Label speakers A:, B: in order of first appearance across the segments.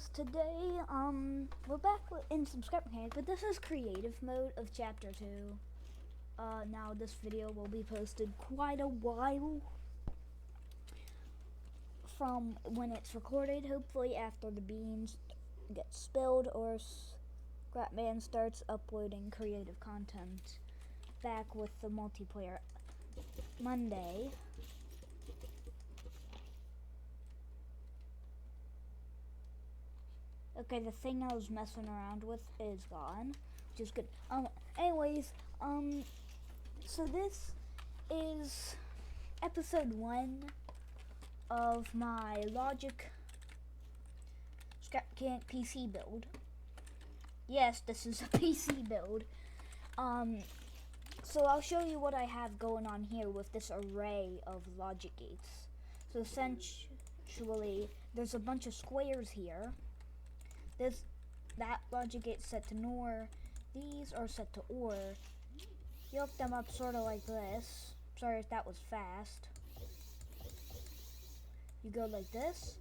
A: guys, today we're back in some scrapmechanic, but this is creative mode of chapter 2. Now this video will be posted quite a while from when it's recorded, hopefully after the beans get spilled or Scrapman starts uploading creative content back with the multiplayer Monday. Okay, the thing I was messing around with is gone, which is good. Anyways, so this is episode 1 of my Logic scrapmechanic PC build. Yes, this is a PC build. So I'll show you what I have going on here with this array of logic gates. So essentially, there's a bunch of squares here. That logic gate's set to NOR. These are set to OR. You hook them up sort of like this. Sorry if that was fast. You go like this,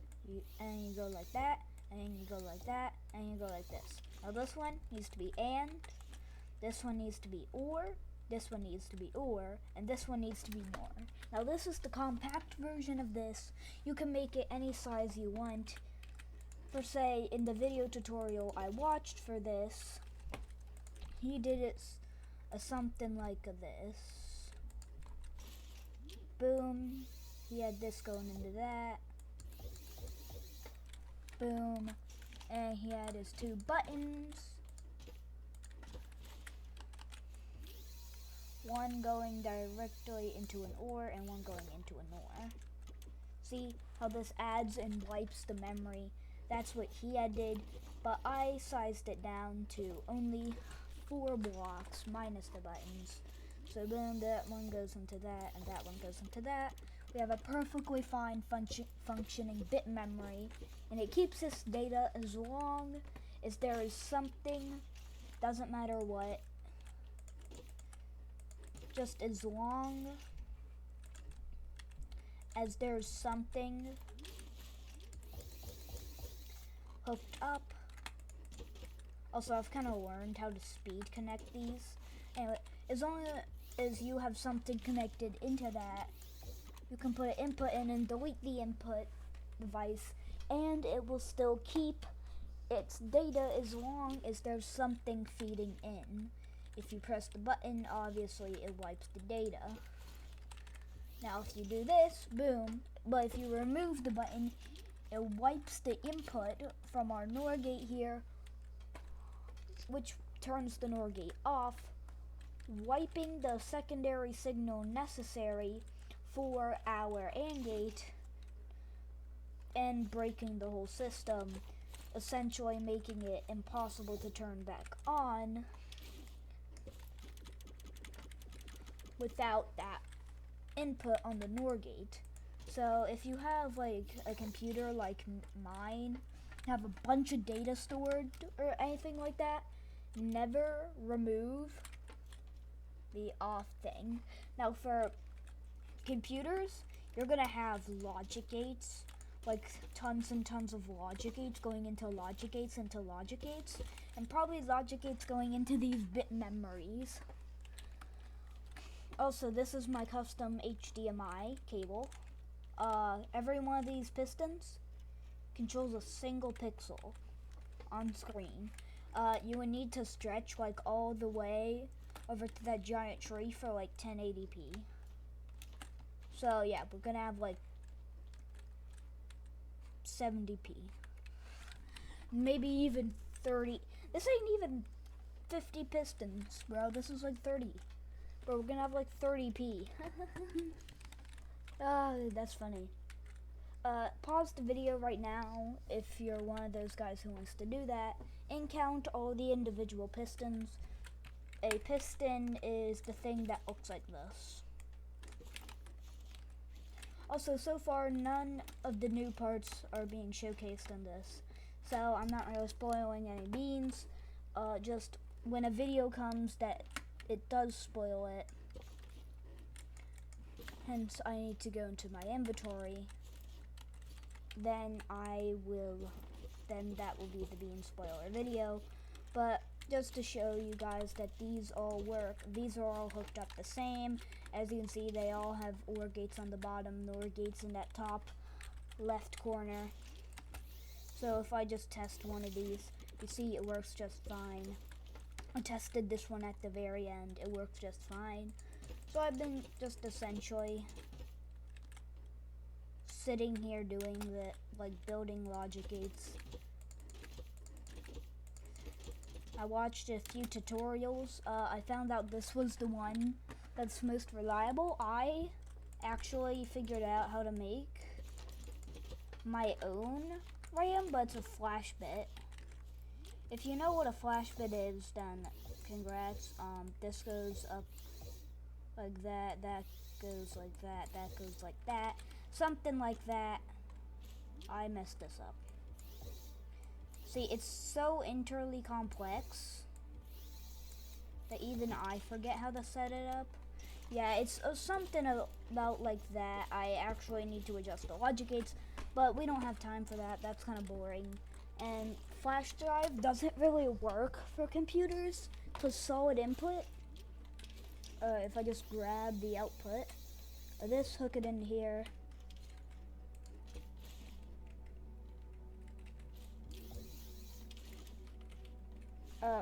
A: and you go like that, and you go like that, and you go like this. Now this one needs to be AND, this one needs to be OR, this one needs to be OR, and this one needs to be NOR. Now this is the compact version of this. You can make it any size you want. For say, in the video tutorial I watched for this, he did it something like this. Boom. He had this going into that. Boom. And he had his 2 buttons. One going directly into an OR and one going into a NOR. See how this adds and wipes the memory? That's what he had did, but I sized it down to only 4 blocks minus the buttons. So boom, that one goes into that, and that one goes into that. We have a perfectly fine functioning bit memory, and it keeps this data as long as there is something, doesn't matter what, just as long as there's something hooked up. Also, I've kind of learned how to speed connect these. Anyway, as long as you have something connected into that, you can put an input in and delete the input device, and it will still keep its data as long as there's something feeding in. If you press the button, obviously it wipes the data. Now if you do this, boom, but if you remove the button, it wipes the input from our NOR gate here, which turns the NOR gate off, wiping the secondary signal necessary for our AND gate and breaking the whole system, essentially making it impossible to turn back on without that input on the NOR gate. So if you have like a computer like mine, have a bunch of data stored or anything like that, never remove the off thing. Now for computers, you're gonna have logic gates, like tons and tons of logic gates going into logic gates into logic gates, and probably logic gates going into these bit memories. Also, this is my custom HDMI cable. Every one of these pistons controls a single pixel on screen. You would need to stretch like all the way over to that giant tree for like 1080p. So yeah, we're gonna have like 70p. Maybe even 30. This ain't even 50 pistons, bro. This is like 30. But we're gonna have like 30p. That's funny. Pause the video right now if you're one of those guys who wants to do that, and count all the individual pistons. A piston is the thing that looks like this. Also, so far, none of the new parts are being showcased in this, so I'm not really spoiling any beans. Just when a video comes that it does spoil it, hence I need to go into my inventory, then then that will be the bean spoiler video. But just to show you guys that these all work, these are all hooked up the same. As you can see, they all have OR gates on the bottom, the OR gates in that top left corner. So if I just test one of these, you see it works just fine. I tested this one at the very end, it works just fine. So I've been just essentially sitting here doing the, like, building logic gates. I watched a few tutorials. I found out this was the one that's most reliable. I actually figured out how to make my own RAM, but it's a flash bit. If you know what a flash bit is, then congrats. This goes up like that, that goes like that, that goes like that. Something like that. I messed this up. See, it's so internally complex that even I forget how to set it up. Yeah, it's something about like that. I actually need to adjust the logic gates, but we don't have time for that. That's kind of boring. And flash drive doesn't really work for computers because solid input. If I just grab the output of this, hook it in here.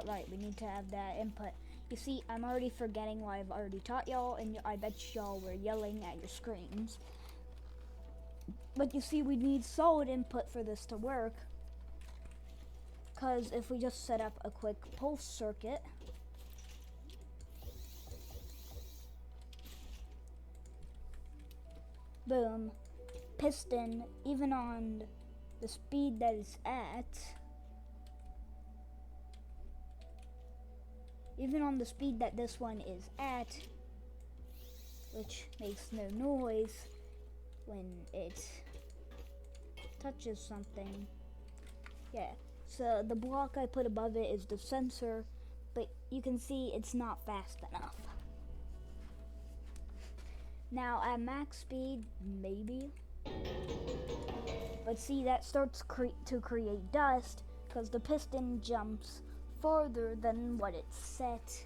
A: Right, we need to have that input. You see, I'm already forgetting what I've already taught y'all, and I bet y'all were yelling at your screens. But you see, we need solid input for this to work. Because if we just set up a quick pulse circuit, boom, piston, even on the speed that it's at, even on the speed that this one is at, which makes no noise when it touches something. Yeah, so the block I put above it is the sensor, but you can see it's not fast enough. Now at max speed, maybe. But see, that starts to create dust because the piston jumps farther than what it's set.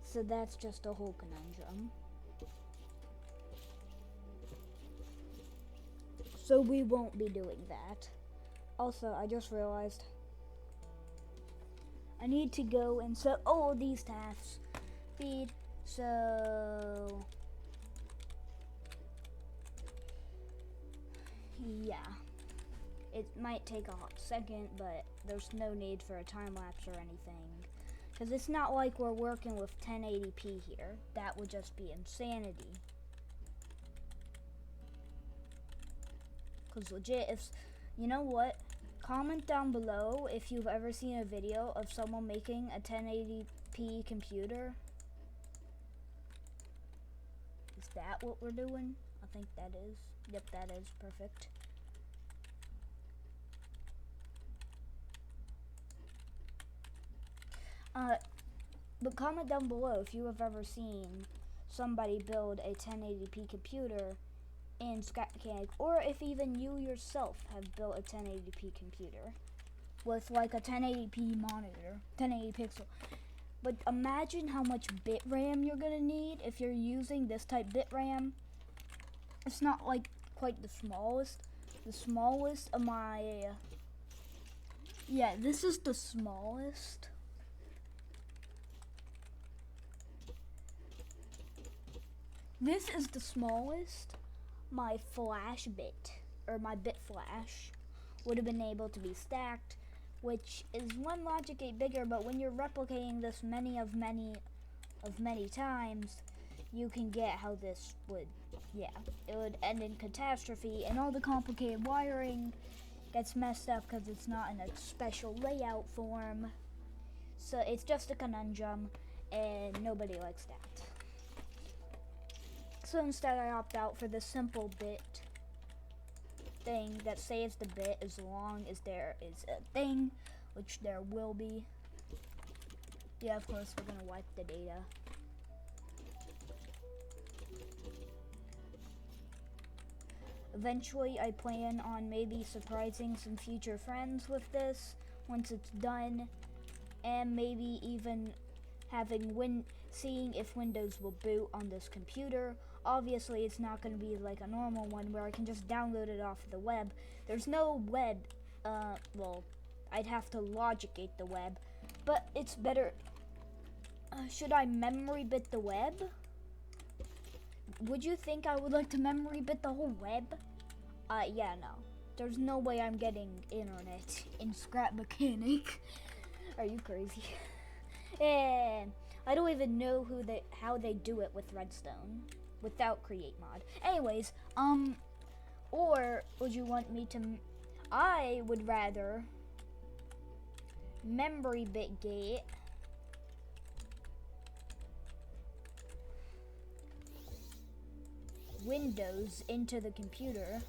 A: So that's just a whole conundrum. So we won't be doing that. Also, I just realized I need to go and set all these tasks. Feed, so yeah. It might take a hot second, but there's no need for a time lapse or anything. Because it's not like we're working with 1080p here. That would just be insanity. Because legit, if, you know what? Comment down below if you've ever seen a video of someone making a 1080p computer. Is that what we're doing? I think that is. Yep, that is perfect. But comment down below if you have ever seen somebody build a 1080p computer in scrapmechanic, or if even you yourself have built a 1080p computer with like a 1080p monitor, 1080 pixel. But imagine how much bit RAM you're gonna need if you're using this type bit RAM. It's not like quite the smallest. The smallest of my, yeah, this is the smallest. This is the smallest my flash bit, or my bit flash, would have been able to be stacked, which is one logic gate bigger, but when you're replicating this many times, you can get how this would, yeah, it would end in catastrophe, and all the complicated wiring gets messed up because it's not in a special layout form. So it's just a conundrum, and nobody likes that. So instead I opt out for the simple bit thing that saves the bit as long as there is a thing, which there will be. Yeah, of course we're gonna wipe the data. Eventually, I plan on maybe surprising some future friends with this once it's done, and maybe even seeing if Windows will boot on this computer. Obviously, it's not going to be like a normal one where I can just download it off the web. There's no web. Well, I'd have to logicate the web, but it's better. Should I memory bit the web? Would you think I would like to memory bit the whole web? Yeah, no. There's no way I'm getting internet in Scrap Mechanic. Are you crazy? And I don't even know how they do it with Redstone without Create Mod. Anyways, or would you want me to? I would rather memory bit gate Windows into the computer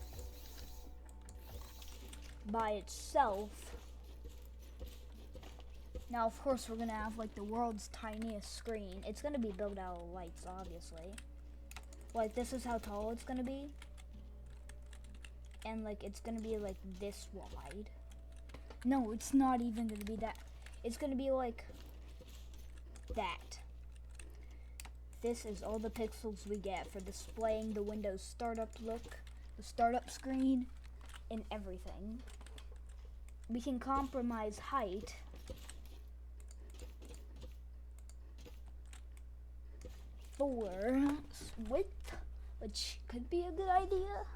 A: by itself. Now, of course, we're gonna have like the world's tiniest screen. It's gonna be built out of lights, obviously. Like, this is how tall it's gonna be. And like, it's gonna be like this wide. No, it's not even gonna be that. It's gonna be like that. This is all the pixels we get for displaying the Windows startup look, the startup screen, and everything. We can compromise height for width, which could be a good idea,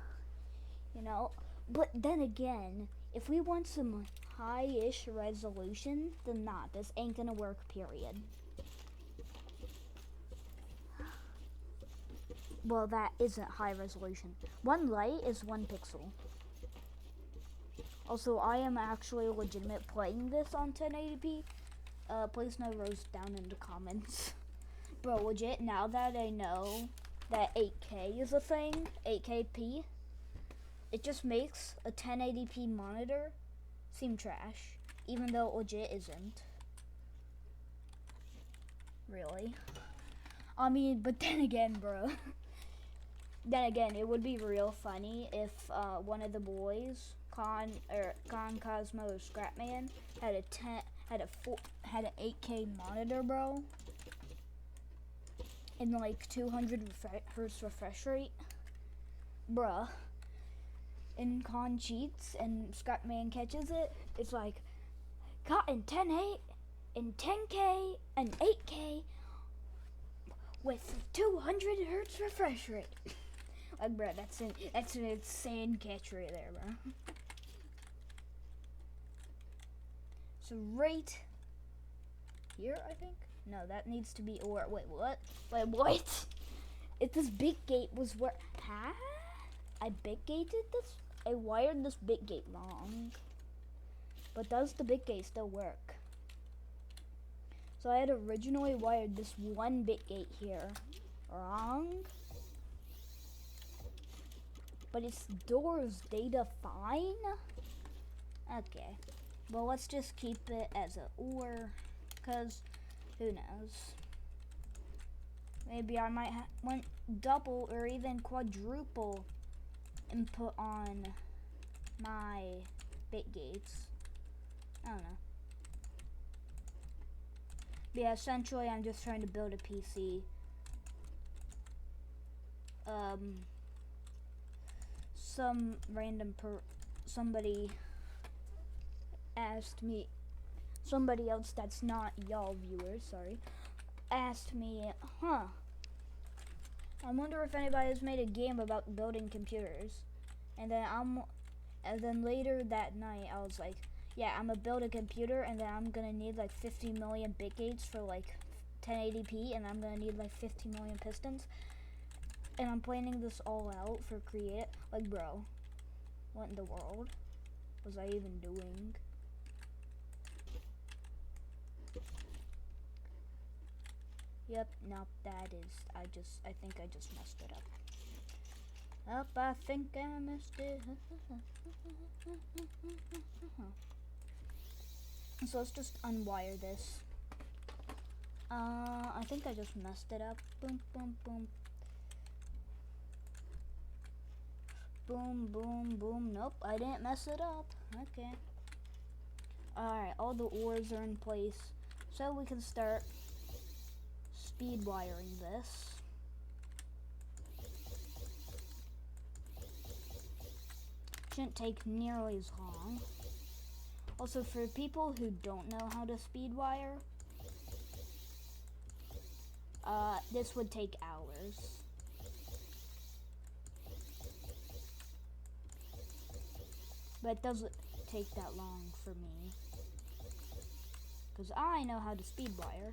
A: you know. But then again, if we want some high-ish resolution, then not. This ain't gonna work, period. Well, that isn't high resolution. One light is 1 pixel. Also, I am actually legitimate playing this on 1080p. Please no roast down in the comments. Bro, legit, now that I know that 8K is a thing, 8KP, it just makes a 1080p monitor seem trash, even though it legit isn't. Really? I mean, but then again, bro. Then again, it would be real funny if one of the boys, Con Cosmo or Scrapman, had an 8K monitor, bro, and like 200 hertz refresh rate, bruh. And Con cheats and Scrapman catches it. It's like got in 10.8 and 10K and 8K with 200 hertz refresh rate. Like, bro, that's an insane catch right there, bro. So right here, I think. No, that needs to be or wait, what? Wait, what? If this big gate was where? Huh? I big gated this. I wired this big gate wrong. But does the big gate still work? So I had originally wired this one bit gate here wrong. But it stores data fine? Okay. Well, let's just keep it as a or, because who knows? Maybe I might want double or even quadruple input on my bit gates. I don't know. But yeah, essentially I'm just trying to build a PC. Some random somebody asked me, somebody else that's not y'all viewers, sorry, asked me, I wonder if anybody has made a game about building computers. And then later that night I was like, yeah, I'm gonna build a computer, and then I'm gonna need like 50 million bit gates for like 1080p, and I'm gonna need like 50 million pistons. And I'm planning this all out for Create. Like, bro, what in the world was I even doing? Yep, nope, that is, I think I just messed it up. I think I messed it. So let's just unwire this. I think I just messed it up. Boom, boom, boom. Boom, boom, boom. Nope, I didn't mess it up. Okay. Alright, all the ores are in place. So we can start speed wiring this. Shouldn't take nearly as long. Also, for people who don't know how to speed wire, this would take hours. But it doesn't take that long for me, because I know how to speed wire.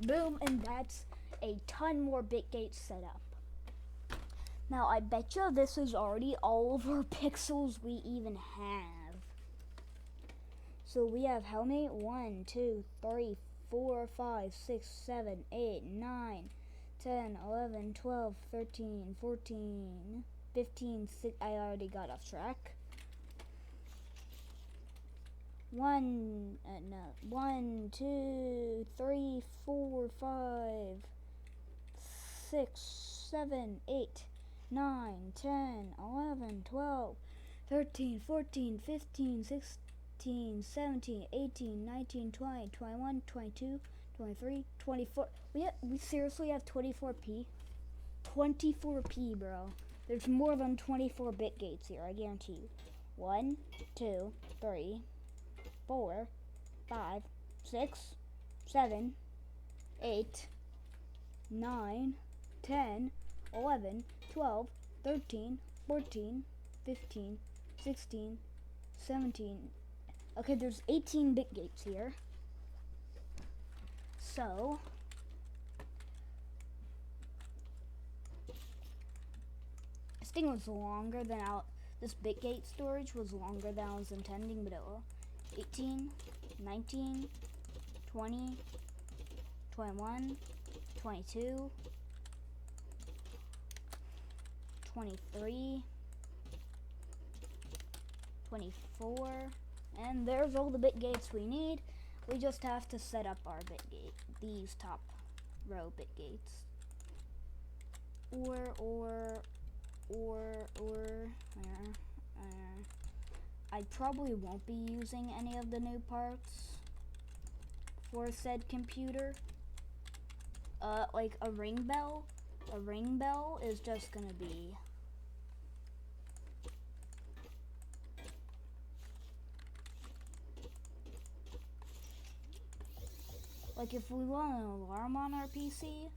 A: Boom, and that's a ton more bit gates set up. Now I bet you this is already all of our pixels we even have. So we have how many? 1, 2, 3, 4, 5, 6, 7, 8, 9, 10, 11, 12, 13, 14, 15, 6, I already got off track. 1, 2, 3, 4, 5, 6, 7, 8, 9, 10, 11, 12, 13, 14, 15, 16, 17, 18, 19, 20, 21, 22, 23, 24. We seriously have 24p? 24p, bro. There's more than 24 bit gates here, I guarantee you. 1, 2, 3, 4, 5, 6, 7, 8, 9, 10, 11, 12, 13, 14, 15, 16, 17. Okay, there's 18 bit gates here. So, this thing was longer than this bit gate storage was longer than I was intending, but it will. 18, 19, 20, 21, 22, 23, 24, and there's all the bit gates we need. We just have to set up our bit gate, these top row bit gates. I probably won't be using any of the new parts for said computer. Like a ring bell. A ring bell is just gonna be like if we want an alarm on our PC,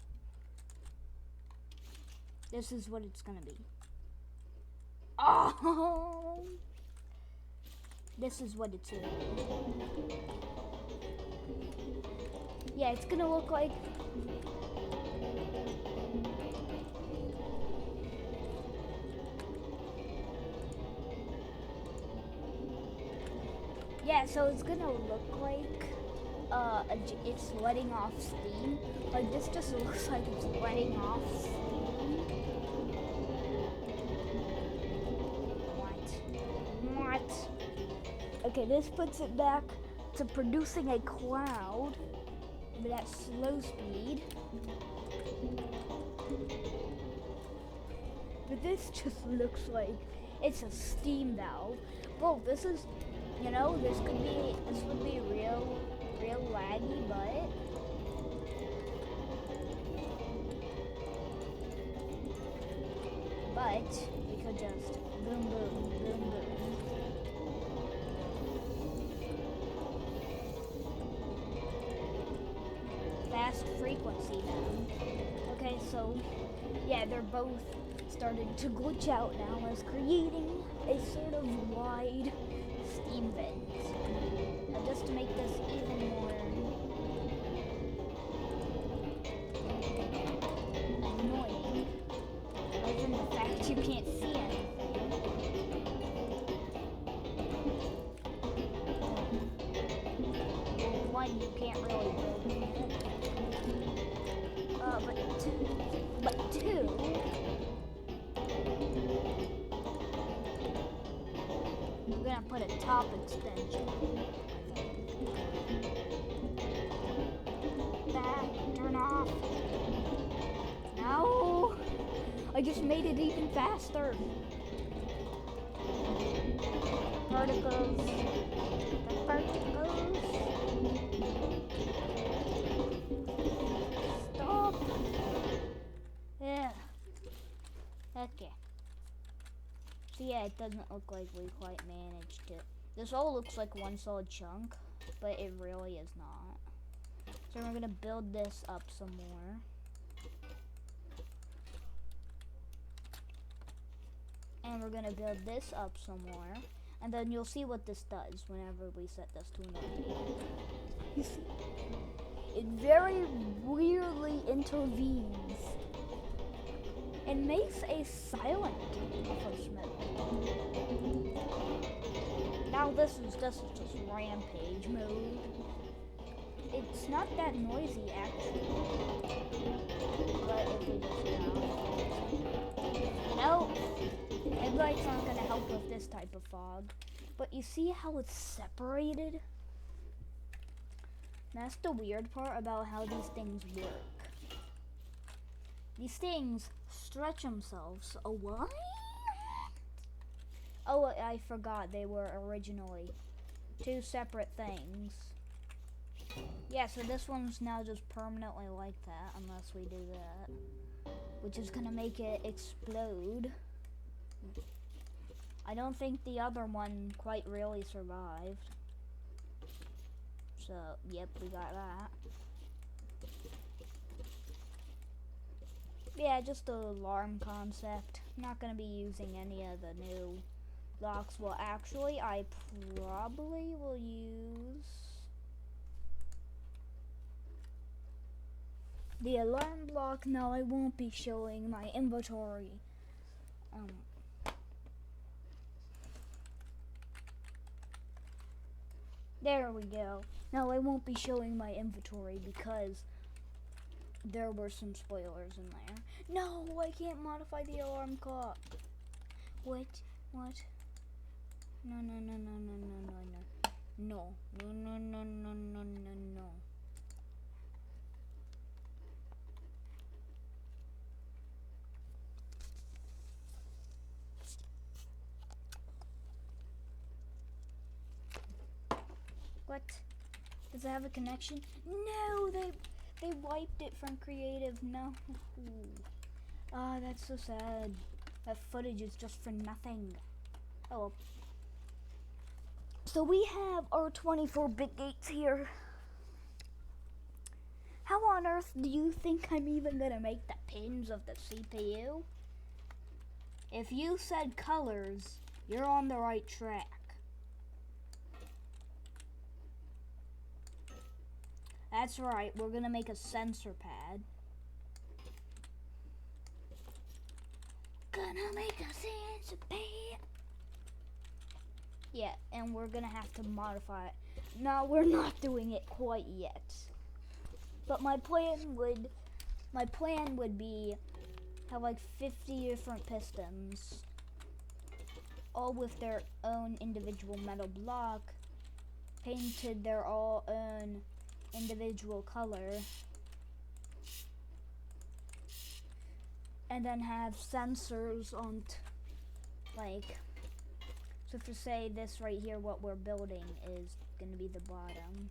A: this is what it's gonna be. Oh, this is what it's gonna be. Yeah, it's gonna look like so it's gonna look like it's letting off steam. Like this just looks like it's letting off steam. What? Okay, this puts it back to producing a cloud, but at slow speed. But this just looks like it's a steam valve. Well, this is, you know, this would be real laggy, but we could just boom, boom, boom, boom. Fast frequency now. Okay, so yeah, they're both starting to glitch out now, as creating a sort of wide steam vent. Now just to make this even more annoying, other than the fact you can't see anything. Well, one, you can't really build it. But two, we're gonna put a top extension. That, turn off. I just made it even faster. Particles. The particles. Stop. Yeah. Okay. So yeah, it doesn't look like we quite managed to. This all looks like one solid chunk, but it really is not. So we're gonna build this up some more. And we're gonna build this up some more. And then you'll see what this does whenever we set this to an OP. You see, it very weirdly intervenes and makes a silent first mode. Now this is just rampage mode. It's not that noisy actually. But if we just no, headlights aren't gonna help with this type of fog. But you see how it's separated? That's the weird part about how these things work. These things stretch themselves away. Oh, I forgot they were originally two separate things. Yeah, so this one's now just permanently like that, unless we do that. Which is gonna make it explode. I don't think the other one quite really survived. So, yep, we got that. Yeah, just the alarm concept. Not gonna be using any of the new blocks. Well, actually, I probably will use the alarm block. No, I won't be showing my inventory. There we go. No, I won't be showing my inventory because there were some spoilers in there. No, I can't modify the alarm clock. What? What? No, no, no, no, no, no, no, no. No, no, no, no, no, no, no, no. What? Does it have a connection? No, they wiped it from creative. No. Ah, that's so sad. That footage is just for nothing. Oh well. So we have our 24-bit gates here. How on earth do you think I'm even gonna make the pins of the CPU? If you said colors, you're on the right track. That's right, we're gonna make a sensor pad. Gonna make a sensor pad. Yeah, and we're gonna have to modify it. No, we're not doing it quite yet. But my plan would be have like 50 different pistons, all with their own individual metal block, painted their all own individual color, and then have sensors on like, so for say this right here, what we're building is gonna be the bottom.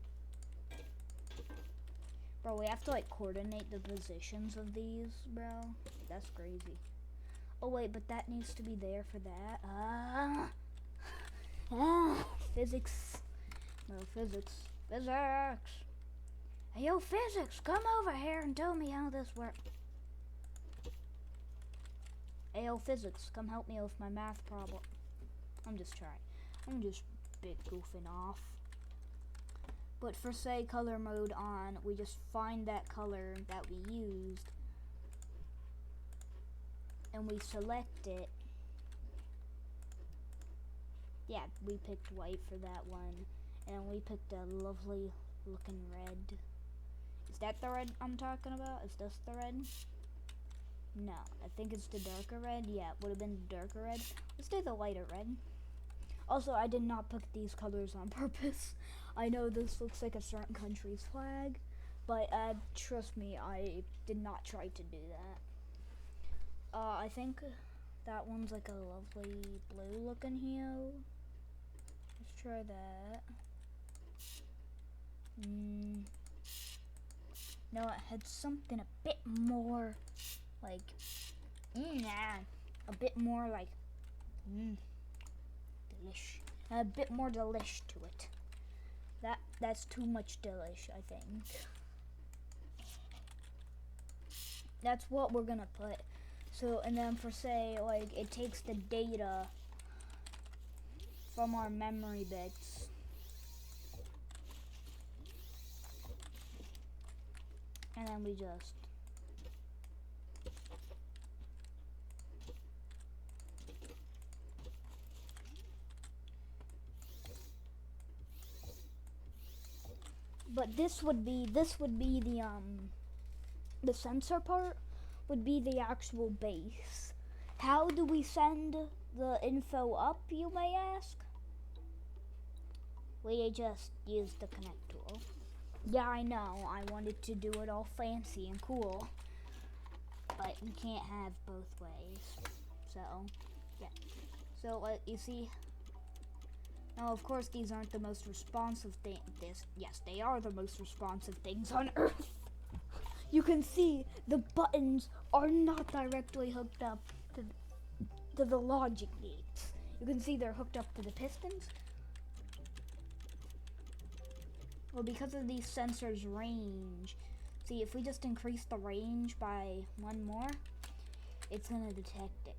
A: Bro, we have to like coordinate the positions of these, bro. That's crazy. Oh wait, but that needs to be there for that. Physics. No, physics. Physics. Hey, yo, physics, come over here and tell me how this works. Hey, yo, physics, come help me with my math problem. I'm just bit goofing off. But for say color mode on, we just find that color that we used and we select it. Yeah, we picked white for that one, and we picked a lovely looking red. Is that the red I'm talking about? Is this the red? No, I think it's the darker red. Yeah, it would have been the darker red. Let's do the lighter red. Also, I did not pick these colors on purpose. I know this looks like a certain country's flag, but trust me, I did not try to do that. I think that one's like a lovely blue looking hue. Let's try that. No, it had something a bit more like, a bit more like, delish. A bit more delish to it. That's too much delish, I think. That's what we're gonna put. So, and then for say, like, it takes the data from our memory bits. And then we just but this would be the sensor part would be the actual base. How do we send the info up, you may ask? We just use the connect tool. Yeah, I know, I wanted to do it all fancy and cool, but you can't have both ways. So, yeah. So, you see, now of course these aren't the most responsive yes, they are the most responsive things on Earth. You can see the buttons are not directly hooked up to the logic gates. You can see they're hooked up to the pistons. Well, because of these sensors' range, see, if we just increase the range by one more, it's gonna detect it.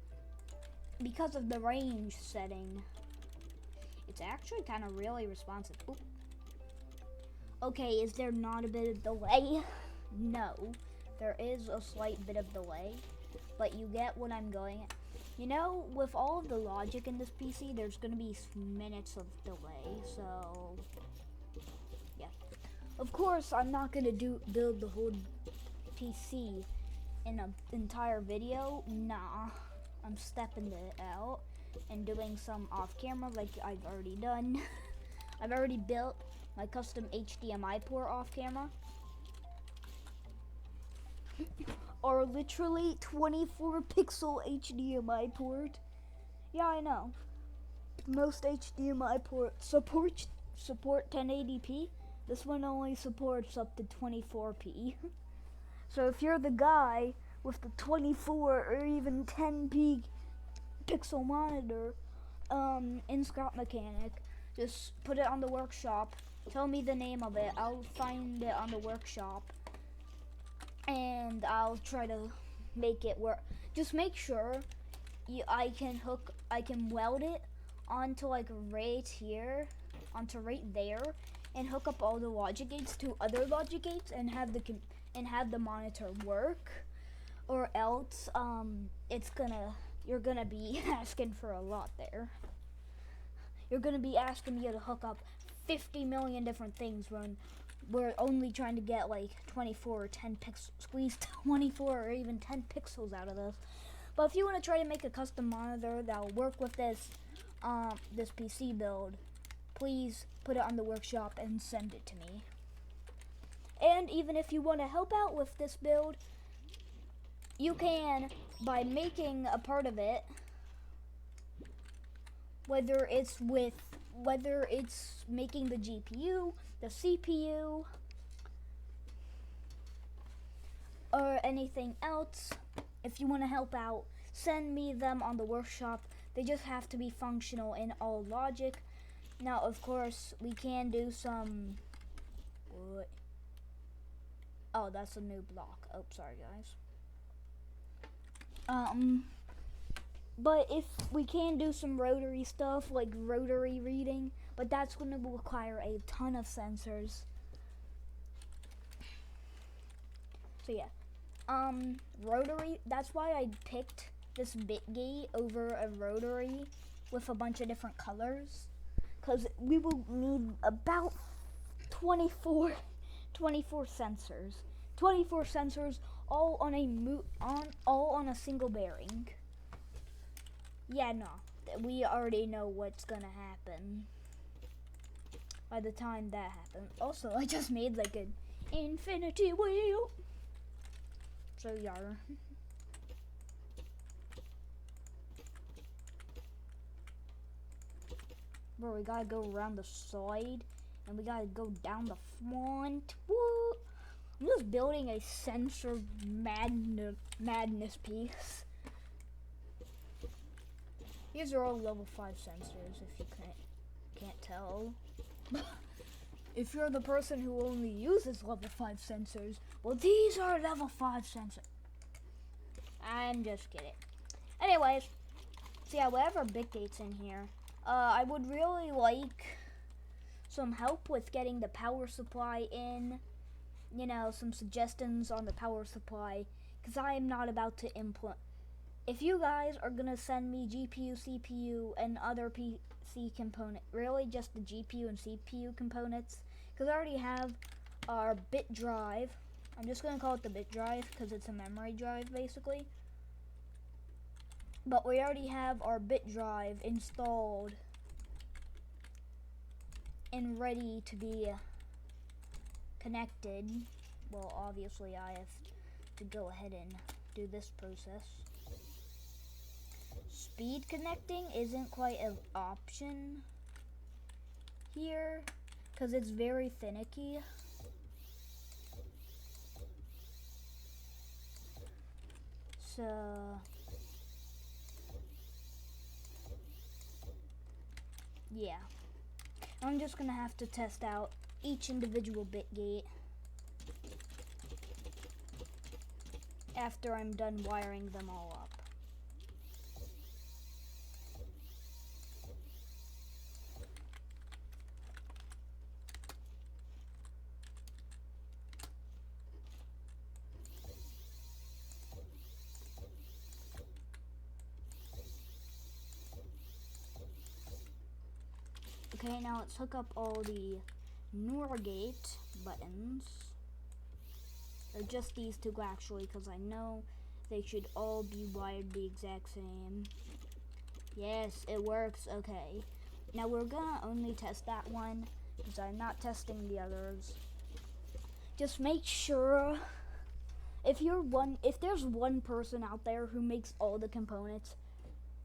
A: Because of the range setting, it's actually kind of really responsive. Oop. Okay, is there not a bit of delay? No, there is a slight bit of delay, but you get what I'm going at. You know, with all of the logic in this PC, there's gonna be minutes of delay, so yeah. Of course, I'm not gonna build the whole PC in an entire video. Nah, I'm stepping it out and doing some off camera like I've already done. I've already built my custom HDMI port off camera. Or literally 24 pixel HDMI port. Yeah, I know. Most HDMI ports support 1080p. This one only supports up to 24p. So if you're the guy with the 24 or even 10p pixel monitor in scrapmechanic, just put it on the workshop. Tell me the name of it. I'll find it on the workshop. And I'll try to make it work. Just make sure I can weld it onto like right here, onto right there, and hook up all the logic gates to other logic gates and have the monitor work. Or else you're gonna be asking for a lot there. You're gonna be asking me to hook up 50 million different things when we're only trying to get like 24 or 10 pixels, squeeze 24 or even 10 pixels out of this. But if you want to try to make a custom monitor that will work with this PC build, please put it on the workshop and send it to me. And even if you want to help out with this build, you can by making a part of it, whether it's making the GPU, the CPU, or anything else. If you want to help out, send me them on the workshop. They just have to be functional in all logic. Now, of course, we can do some... What? Oh, that's a new block. Oh, sorry, guys. But if we can do some rotary stuff, like rotary reading, but that's going to require a ton of sensors. So yeah, rotary, that's why I picked this bit gate over a rotary with a bunch of different colors, because we will need about 24 sensors. 24 sensors, all on a single bearing. Yeah, no, we already know what's gonna happen by the time that happens. Also, I just made like an infinity wheel. So yar. Bro, we gotta go around the side, and we gotta go down the front. Woo! I'm just building a sensor madness piece. These are all level 5 sensors, if you can't tell. If you're the person who only uses level 5 sensors, well, these are level 5 sensors. I'm just kidding. Anyways, so yeah, we have our bit gates in here. I would really like some help with getting the power supply in. You know, some suggestions on the power supply, because I am not about to implement. If you guys are gonna send me GPU, CPU, and other PC component, really just the GPU and CPU components, because I already have our bit drive. I'm just gonna call it the bit drive because it's a memory drive basically. But we already have our bit drive installed and ready to be connected. Well, obviously I have to go ahead and do this process. Speed connecting isn't quite an option here because it's very finicky. So yeah, I'm just gonna have to test out each individual bit gate after I'm done wiring them all up. Okay, now let's hook up all the NOR gate buttons. Or just these two actually, because I know they should all be wired the exact same. Yes, it works. Okay. Now we're gonna only test that one, because I'm not testing the others. Just make sure, if there's one person out there who makes all the components,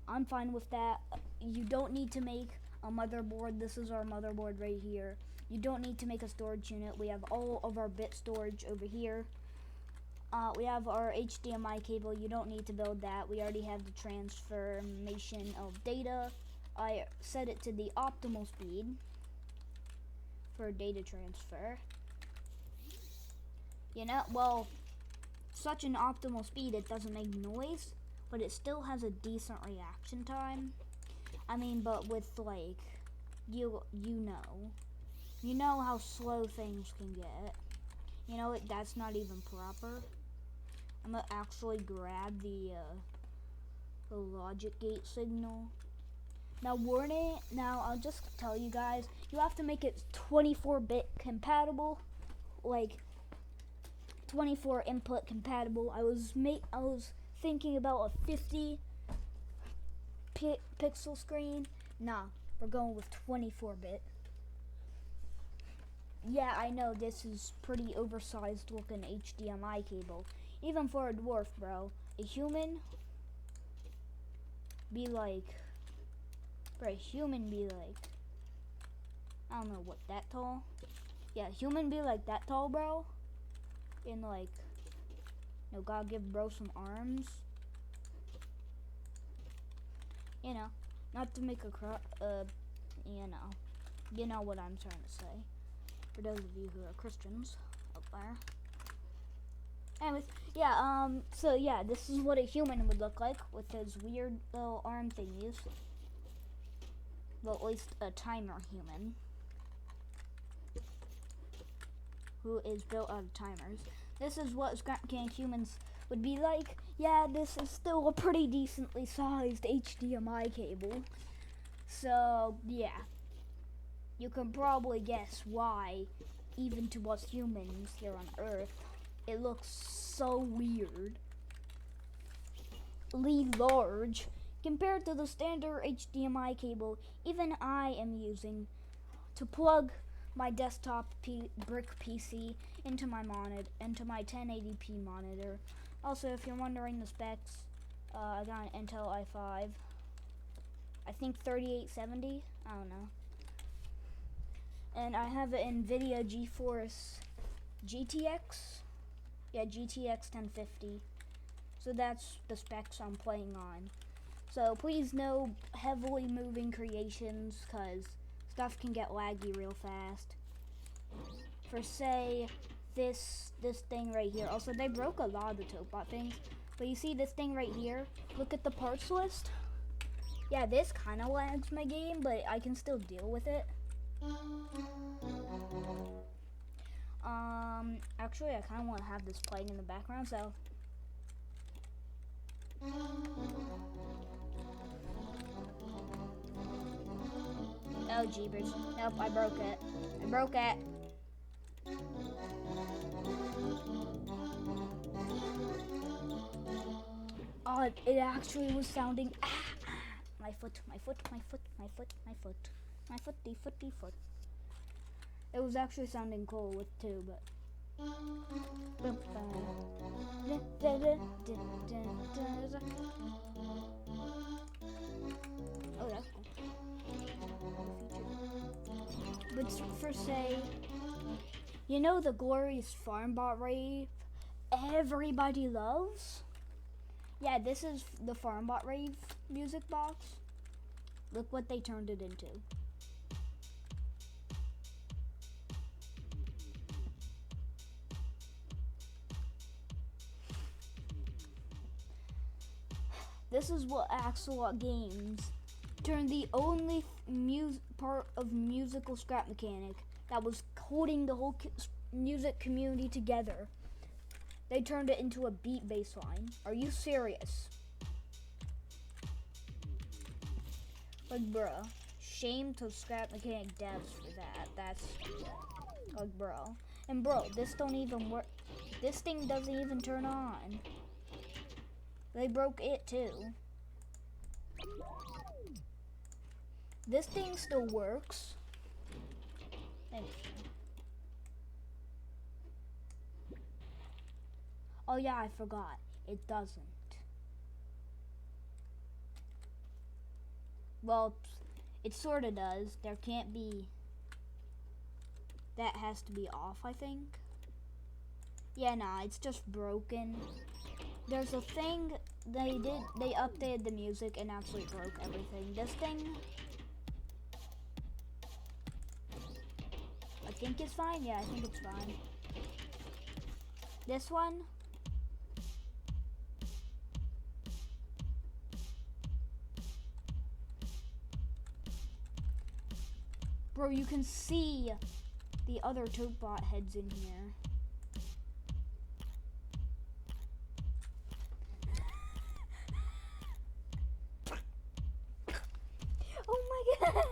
A: I'm fine with that. You don't need to make a motherboard. This is our motherboard right here. You don't need to make a storage unit. We have all of our bit storage over here. We have our HDMI cable. You don't need to build that. We already have the transformation of data. I set it to the optimal speed for data transfer. You know, well, such an optimal speed, it doesn't make noise, but it still has a decent reaction time. I mean, but with like, you know how slow things can get. You know, that's not even proper. I'm gonna actually grab the logic gate signal. Now warning, now I'll just tell you guys, you have to make it 24-bit compatible, like 24 input compatible. I was thinking about a 50 pixel screen. Nah, we're going with 24-bit. Yeah, I know this is pretty oversized looking HDMI cable. Even for a dwarf, bro. A human be like, I don't know what, that tall? Yeah, human be like that tall, bro. And like, gotta give bro some arms. You know, not to make a you know what I'm trying to say. For those of you who are Christians out there. Anyways, yeah, so yeah, this is what a human would look like with his weird little arm thingies. Well, at least a timer human. Who is built out of timers. This is what scrapmechanic humans would be like. Yeah, this is still a pretty decently sized HDMI cable. So, yeah. You can probably guess why, even to us humans here on Earth, it looks so weirdly large compared to the standard HDMI cable even I am using to plug my desktop brick PC into my 1080p monitor. Also, if you're wondering the specs, I got an Intel i5. I think 3870. I don't know. and I have an NVIDIA GeForce GTX. Yeah, GTX 1050. So that's the specs I'm playing on. So please no heavily moving creations, because stuff can get laggy real fast. For say, this thing right here. Also, they broke a lot of the Topbot things. But you see this thing right here? Look at the parts list. Yeah, this kind of lags my game, but I can still deal with it. Actually, I kind of want to have this playing in the background, so. Oh, jeebers. Nope, I broke it. I broke it. Oh, it actually was sounding. My foot, my foot, my foot, my foot, my foot. My footy, footy, foot. It was actually sounding cool with two, but. Oh, that's cool. But for say, you know the glorious FarmBot rave everybody loves? Yeah, this is the FarmBot rave music box. Look what they turned it into. This is what Axolot Games turned the only part of musical scrap mechanic that was holding the whole music community together. They turned it into a beat bass line. Are you serious? Like, bruh. Shame to scrap mechanic devs for that. That's like, bro. And bro, this don't even work. This thing doesn't even turn on. They broke it too. This thing still works. Thank you. Oh yeah, I forgot. It doesn't. Well, it sorta does. There can't be. That has to be off, I think. Yeah, nah, it's just broken. There's a thing they updated the music and actually broke everything. This thing, I think it's fine. Yeah, I think it's fine. This one, bro, you can see the other Topbot heads in here. Oh my god!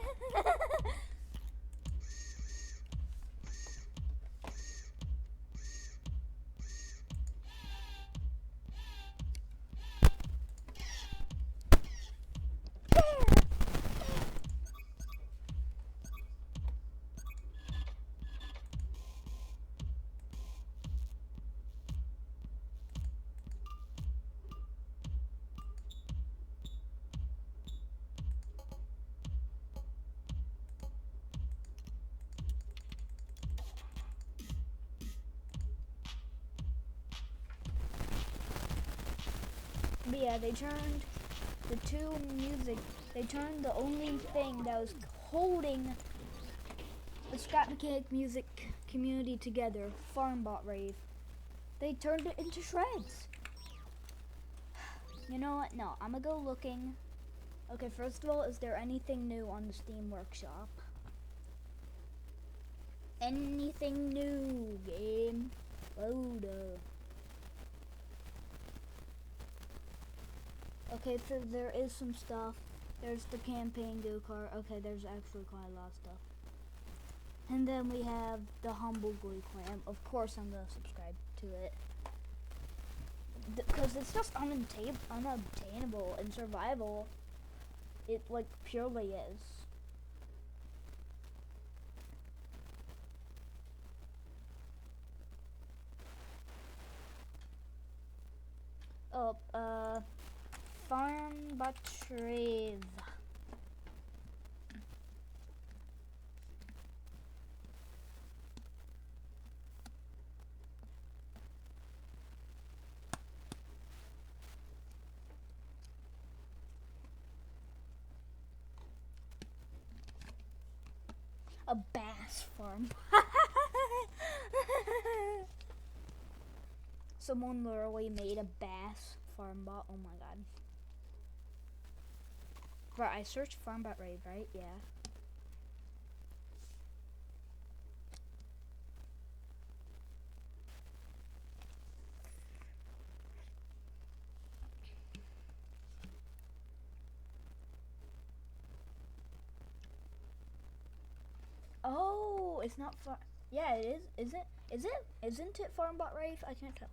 A: But yeah, they turned they turned the only thing that was holding the scrap mechanic music community together, FarmBot rave. They turned it into shreds. You know what? No, I'm gonna go looking. Okay, first of all, is there anything new on the Steam Workshop? Anything new, game? Load up. Okay, so there is some stuff. There's the campaign go-kart. Okay, there's actually quite a lot of stuff. And then we have the Humble Glee Clam. Of course I'm going to subscribe to it. Because it's just unobtainable in survival. It, like, purely is. Oh, FarmBot rave. bass farm. Someone literally made a bass farm bot. Oh my god. Right, I searched farm bot raid, right? Yeah. Oh, it's not far. Yeah, it is. Is it? Is it? Isn't it Farmbot Rave? I can't tell.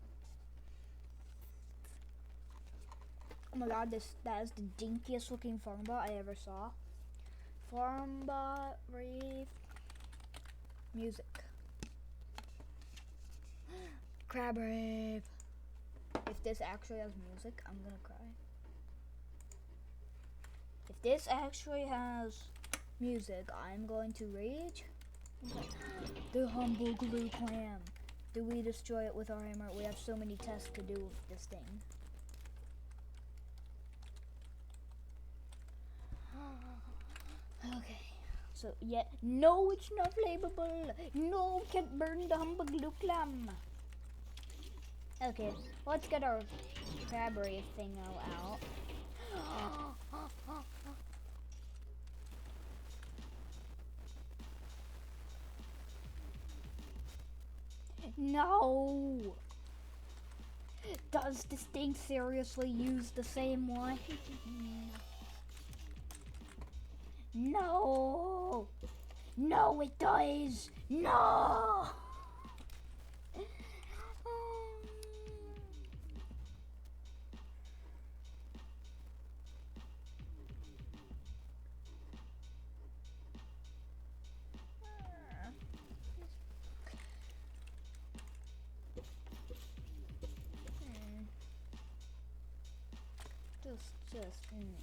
A: Oh my god, that is the dinkiest looking Farmbot I ever saw. Farmbot Rave music. Crab Rave. If this actually has music, I'm gonna cry. If this actually has music, I'm going to rage. The humble glue clam. Do we destroy it with our hammer? We have so many tests to do with this thing. Okay. So yeah, no, it's not flammable. No, can't burn the humble glue clam. Okay, let's get our crabberry thing out. No! Does this thing seriously use the same one? No! No, it does! No!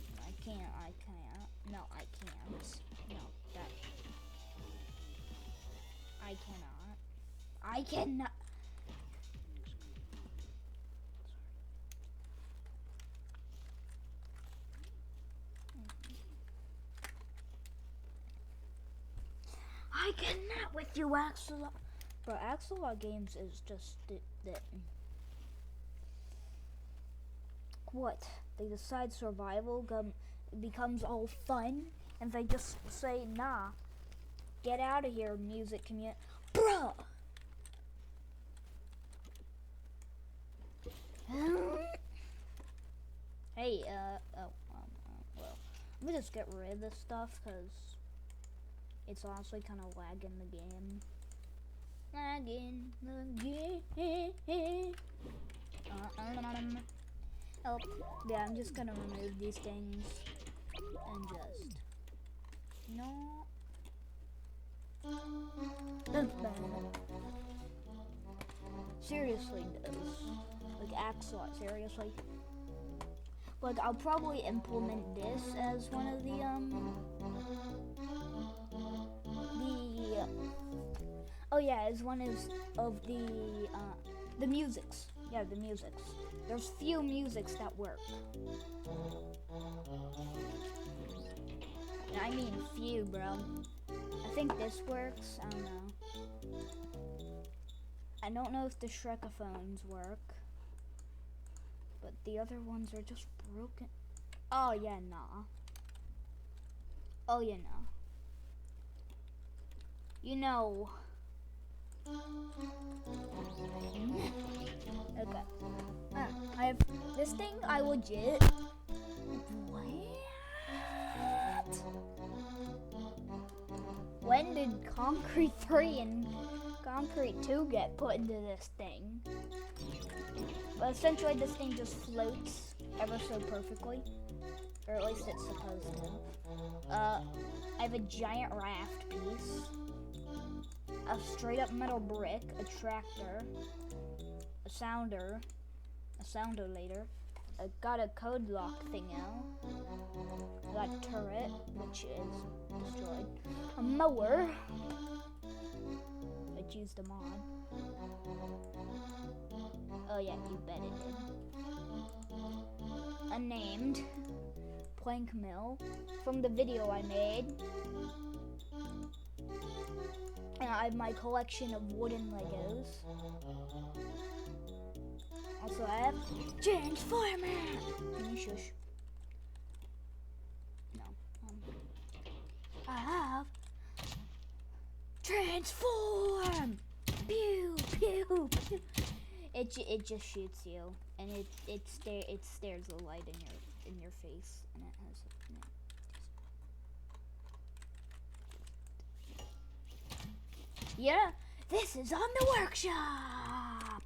A: I can't. No, I can't. No, that. I cannot. I cannot. I cannot with you, Axelot. Bro, Axelot Games is just the what? They decide survival becomes all fun, and they just say, nah, get out of here, music community. Bruh! Hey, well, let me just get rid of this stuff, because it's honestly kind of lagging the game. Lagging the game. Oh, yeah, I'm just gonna remove these things and just no. Seriously, like Axelot, seriously. Like, I'll probably implement this as one of the oh yeah, as one of the musics. Yeah, the musics. There's few musics that work. I mean few, bro. I think this works. I don't know. I don't know if the Shrek-a-phones work. But the other ones are just broken. Oh, yeah, nah. Oh, yeah, no. You know. Okay. I have this thing. I legit. What? When did Concrete 3 and Concrete 2 get put into this thing? But essentially, this thing just floats ever so perfectly, or at least it's supposed to. I have a giant raft piece, a straight up metal brick, a tractor, a sounder later. I got a code lock thing out. I got a turret, which is destroyed. A mower, which used a mod. Oh yeah, you bet it did. Unnamed plank mill from the video I made. And I have my collection of wooden Legos. Also, I have Transformer. Can you shush? No. I have Transform. Pew pew pew. It just shoots you, and it stares the light in your face, and it has. Yeah, this is on the workshop.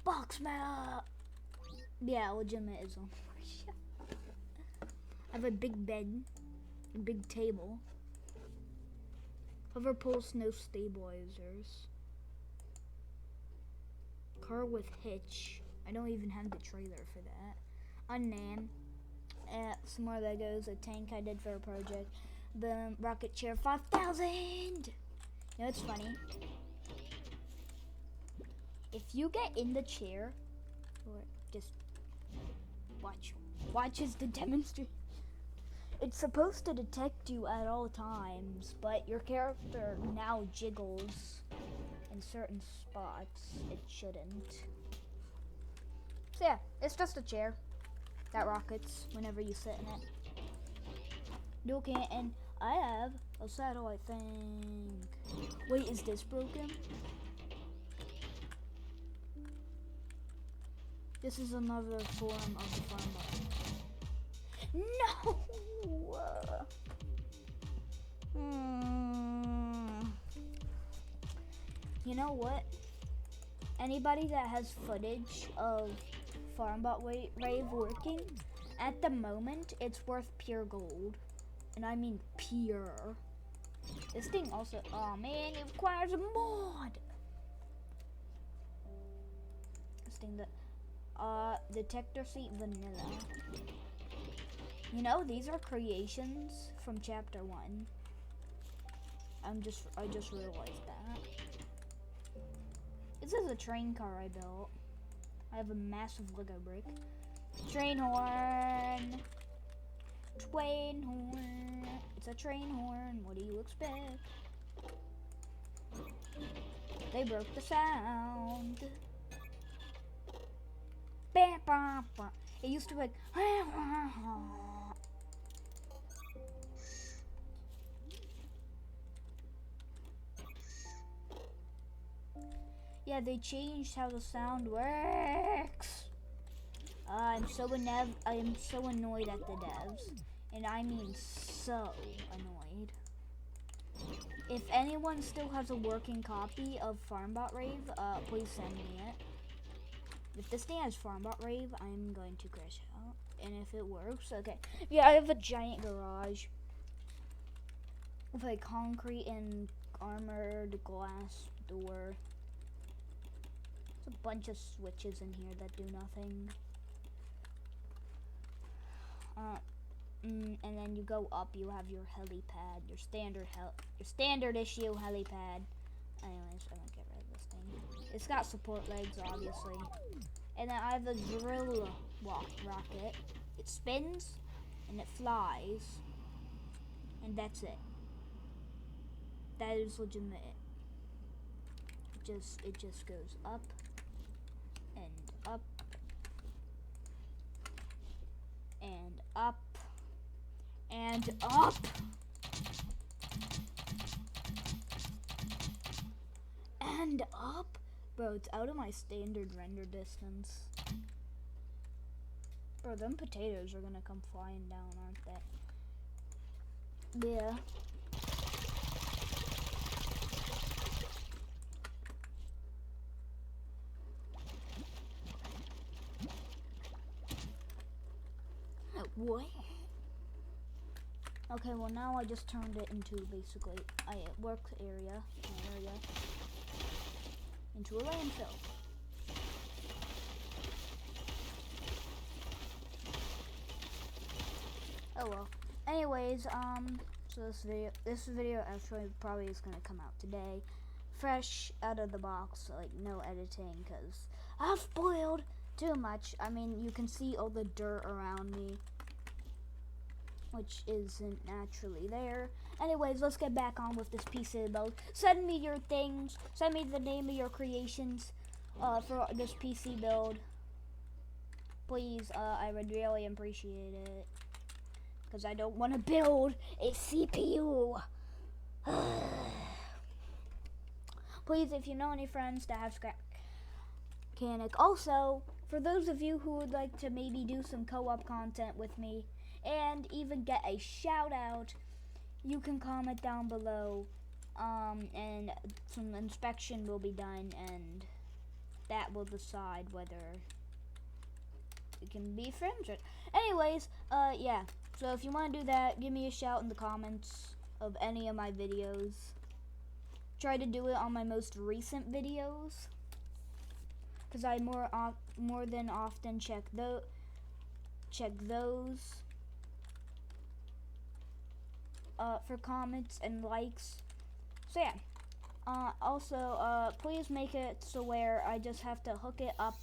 A: Box map. Yeah, legitimate is on the workshop. I have a big bed, a big table. Hover pulse, no stabilizers. Car with hitch. I don't even have the trailer for that. Unnamed. Some more Legos. A tank I did for a project. Boom. Rocket chair 5,000. You know what's funny? If you get in the chair, or just watch as the demonstration. It's supposed to detect you at all times, but your character now jiggles in certain spots. It shouldn't. So yeah, it's just a chair that rockets whenever you sit in it. You can, and I have a satellite thing. Wait, is this broken? This is another form of the farm button. No! You know what? Anybody that has footage of FarmBot Rave working, at the moment, it's worth pure gold. And I mean pure. This thing also, oh man, it requires a mod! This thing that, detector seat vanilla. You know, these are creations from chapter 1. I just realized that. This is a train car I built. I have a massive Lego brick. Train horn. Train horn. It's a train horn. What do you expect? They broke the sound. Bam, bam, bam. It used to be like. Yeah, they changed how the sound works. I'm so annoyed at the devs, and I mean so annoyed. If anyone still has a working copy of FarmBot Rave, please send me it. If this thing has FarmBot Rave, I'm going to crash out. And if it works, okay. Yeah, I have a giant garage with a concrete and armored glass door. There's a bunch of switches in here that do nothing. And then you go up, you have your helipad, your standard issue helipad. Anyways, I'm gonna get rid of this thing. It's got support legs, obviously. And then I have a drill rocket. It spins and it flies, and that's it. That is legitimate. It just goes up and up and up and up and up. Bro, it's out of my standard render distance. Bro, them potatoes are gonna come flying down, aren't they? Yeah. What? Okay, well now I just turned it into basically a work area, into a landfill. Oh well. Anyways, so this video actually probably is gonna come out today, fresh out of the box, like no editing, cause I've spoiled too much. I mean, you can see all the dirt around me. which isn't naturally there. Anyways, let's get back on with this PC build. Send me your things. Send me the name of your creations for this PC build. Please, I would really appreciate it. Because I don't want to build a CPU. Please, if you know any friends that have scrap mechanic. Also, for those of you who would like to maybe do some co-op content with me and even get a shout out, you can comment down below, and some inspection will be done, and that will decide whether we can be friends. Anyways, yeah. So if you want to do that, give me a shout in the comments of any of my videos. Try to do it on my most recent videos, because I more than often check those. For comments and likes. So yeah. Also, please make it so where I just have to hook it up,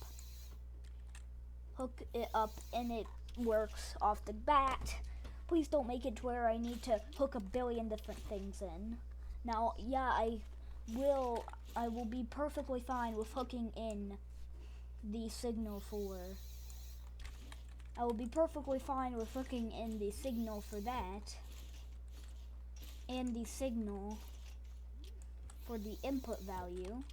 A: and it works off the bat. Please don't make it to where I need to hook a billion different things in. Now, yeah, I will be perfectly fine with hooking in the signal for. I will be perfectly fine with hooking in the signal for that, and the signal for the input value.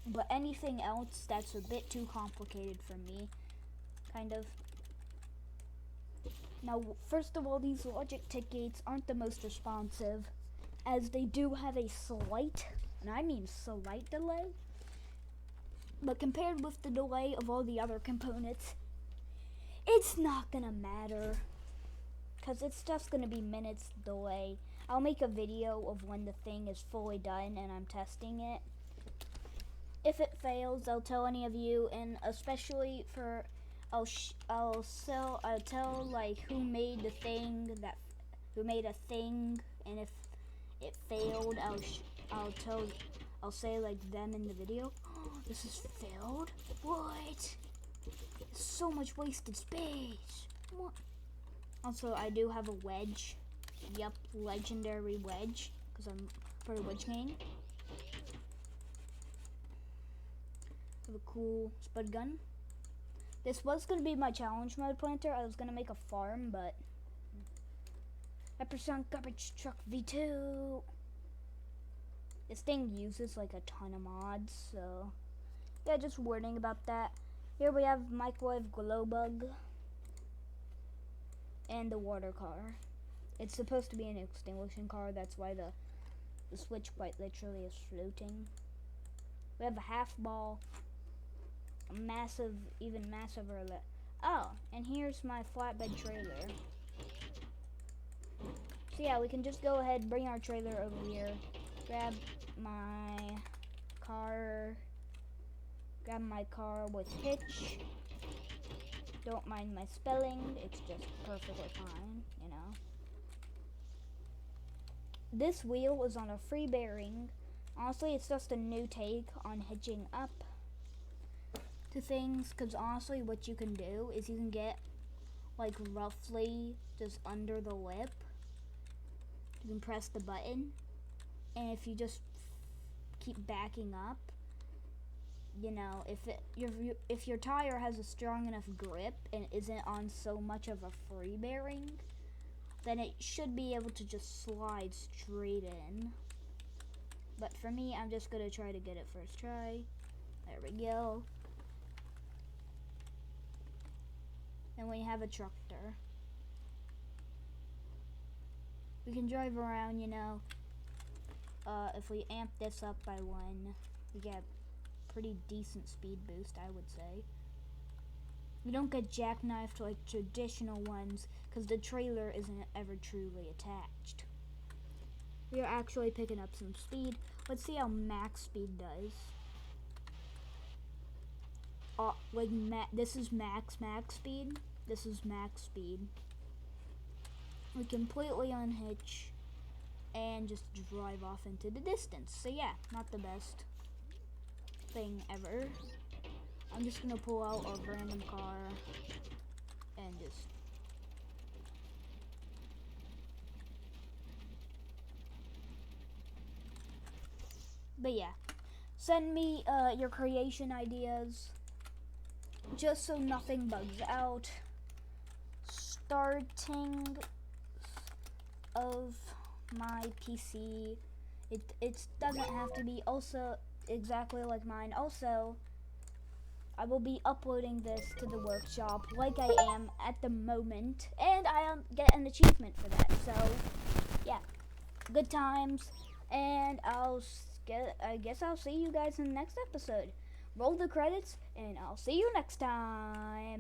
A: But anything else, that's a bit too complicated for me, kind of. Now, first of all, these Logitech gates aren't the most responsive, as they do have a slight, and I mean slight delay. But compared with the delay of all the other components, it's not gonna matter, because it's just gonna be minutes delay. I'll make a video of when the thing is fully done and I'm testing it. If it fails, I'll tell any of you, and especially for I'll tell like who made the thing, who made a thing, and if it failed, I'll say like them in the video. Oh, this is failed? What? So much wasted space. What? Also, I do have a wedge. Yep, legendary wedge, because I'm for the wedge gang. Have a cool spud gun. This was going to be my challenge mode planter. I was going to make a farm, but Epperson garbage truck V2. This thing uses like a ton of mods, so yeah, just warning about that. Here we have microwave glow bug and the water car. It's supposed to be an extinguishing car. That's why the switch quite literally is floating. We have a half ball, a massive, even massiver. Oh, and here's my flatbed trailer. So yeah, we can just go ahead and bring our trailer over here. Grab my car with hitch. Don't mind my spelling, it's just perfectly fine, you know. This wheel is on a free bearing. Honestly, it's just a new take on hitching up to things, because honestly what you can do is you can get like roughly just under the lip. You can press the button, and if you just keep backing up, you know, if your tire has a strong enough grip and isn't on so much of a free bearing, then it should be able to just slide straight in. But for me, I'm just gonna try to get it first try. There we go. And we have a tractor. We can drive around, you know. If we amp this up by 1, we get a pretty decent speed boost, I would say. We don't get jackknifed like traditional ones, because the trailer isn't ever truly attached. We are actually picking up some speed. Let's see how max speed does. This is max speed. This is max speed. We completely unhitch and just drive off into the distance. So yeah, not the best. thing ever. I'm just gonna pull out a random car and just... But yeah, send me your creation ideas, just so nothing bugs out. Starting of my PC, it doesn't have to be also exactly like mine. Also, I will be uploading this to the workshop like I am at the moment, and I'll get an achievement for that. So yeah, good times, and I guess I'll see you guys in the next episode. Roll the credits, and I'll see you next time.